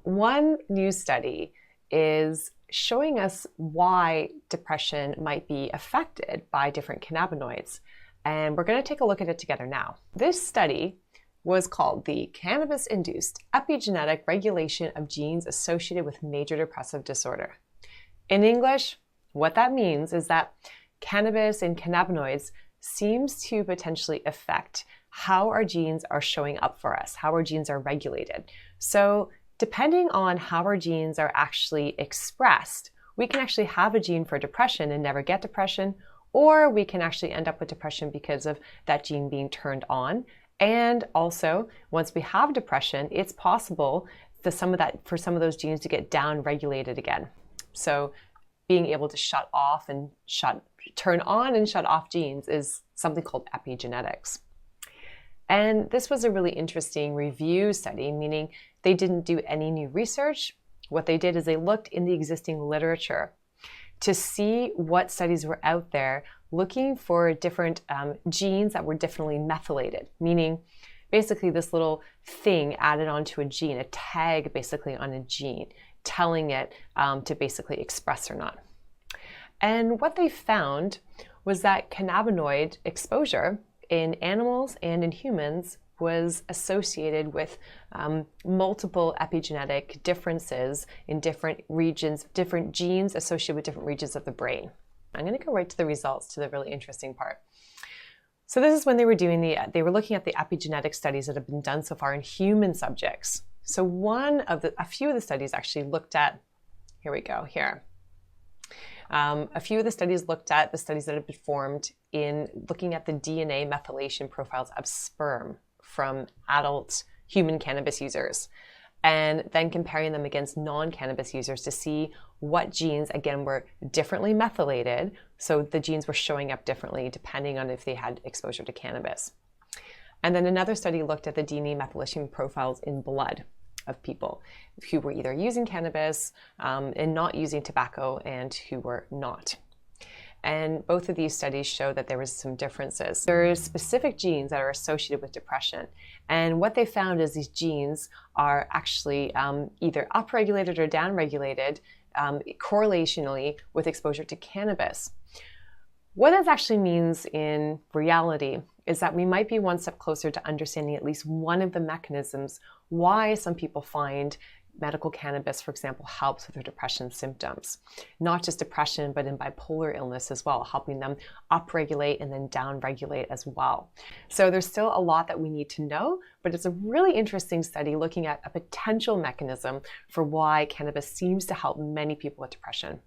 one new study is showing us why depression might be affected by different cannabinoids. And we're going to take a look at it together now. This study was called the Cannabis-Induced Epigenetic Regulation of Genes Associated with Major Depressive Disorder. In English, what that means is that cannabis and cannabinoids seems to potentially affect how our genes are showing up for us, how our genes are regulated. So depending on how our genes are actually expressed, we can actually have a gene for depression and never get depression, or we can actually end up with depression because of that gene being turned on. And also, once we have depression, it's possible for some of those genes to get down-regulated again. So being able to turn on and shut off genes is something called epigenetics. And this was a really interesting review study, meaning they didn't do any new research. What they did is they looked in the existing literature to see what studies were out there looking for different genes that were differently methylated, meaning basically this little thing added onto a gene, a tag basically on a gene, telling it to basically express or not. And what they found was that cannabinoid exposure in animals and in humans was associated with multiple epigenetic differences in different regions, different genes associated with different regions of the brain. I'm going to go right to the results, to the really interesting part. So this is when they were looking at the epigenetic studies that have been done so far in human subjects. So a few of the studies actually looked at, here we go, here. A few of the studies looked at the studies that have been performed in looking at the DNA methylation profiles of sperm from adult human cannabis users, and then comparing them against non-cannabis users to see what genes, again, were differently methylated. So the genes were showing up differently depending on if they had exposure to cannabis. And then another study looked at the DNA methylation profiles in blood of people who were either using cannabis and not using tobacco, and who were not. And both of these studies show that there was some differences. There are specific genes that are associated with depression. And what they found is these genes are actually either upregulated or downregulated correlationally with exposure to cannabis. What that actually means in reality is that we might be one step closer to understanding at least one of the mechanisms why some people find medical cannabis, for example, helps with their depression symptoms. Not just depression, but in bipolar illness as well, helping them upregulate and then downregulate as well. So there's still a lot that we need to know, but it's a really interesting study looking at a potential mechanism for why cannabis seems to help many people with depression.